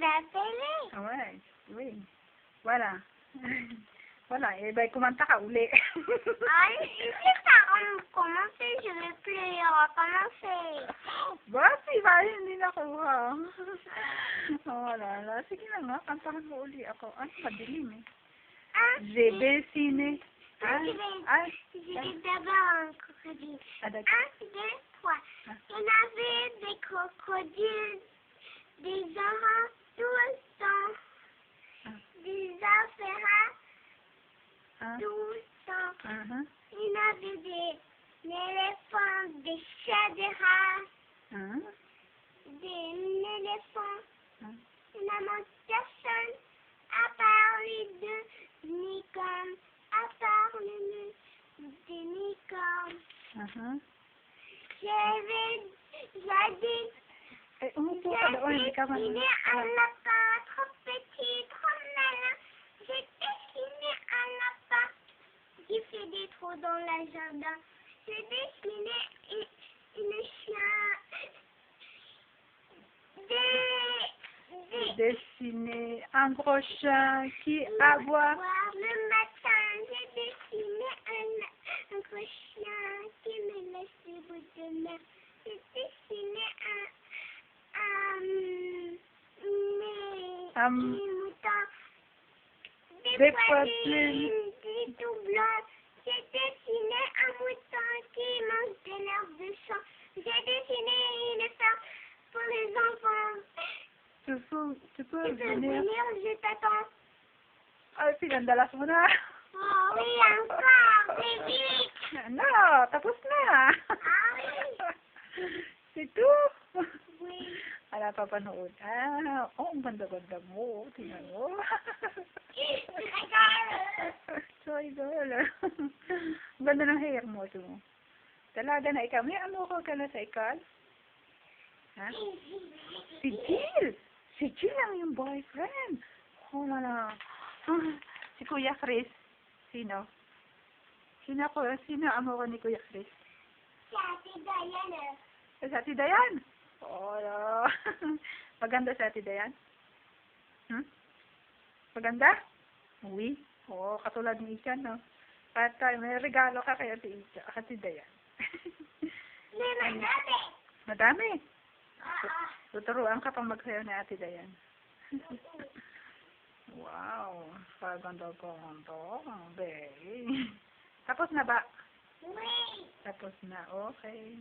t'appeler. Ouais, oui. Voilà. Voilà, et ben kumanta ka uli. Ay, hindi pa ako commencer, je vais plus recommencer. Bati ba? Hindi nakuha. Wala. Sige na nga, kantahan mo uli ako. Ano, madilim eh. Ah, J'ai dessiné. je vais d'abord un crocodile. Ah, d'accord. 1, 2, 3. Il y en avait des crocodiles, des orangs, tout sang, des affaires, tout sang. Il y en avait des éléphants, des chats, des rats, des éléphants. Il n'y a personne à part les deux licornes, à part les deux licornes. J'avais Umupo ka doon, hindi ka man. dessiné un lapin trop petit, trop malin. J'ai dessiné un lapin qui fait des trous dans le jardin. J'ai dessiné une chien. J'ai dessiné un gros chien qui aboie. Le matin, j'ai dessiné un gros chien qui me laisse des bouts de mer. J'ai dessiné des moutons, des poilus, des tout blancs. J'ai dessiné un mouton qui mange de l'herbe de champ. J'ai dessiné une ferme pour les enfants. Tu peux Tu peux venir? venir, je t'attends. Ay, pinandalas mo na. Oh oui, encore, baby. No, tapos na. C'est tout. Oui. Wala pa panood. Ang ganda-ganda mo. Tingnan mo. Sorry, girl. Ang ganda ng hair mo, ito mo. Talaga na ikaw. May ano ko ka na sa ikal? Ha? Si Jill! Si Jill ang yung boyfriend. Oh, wala. Si Kuya Chris. Sino? Sino amo ko ni Kuya Chris? Si Ate Diana. Si Ate Dayan? Oh, no. Maganda si Ate Dayan? Maganda? Uwi? Oo, katulad ni Ishan, no? At may regalo ka kay Ate Dayan. Madami. Madami. Tuturuan ka pang magsayaw ni Ate Dayan. Wow. Kaganda ko ang baby. Tapos na ba? Oui. Tapos na. Okay.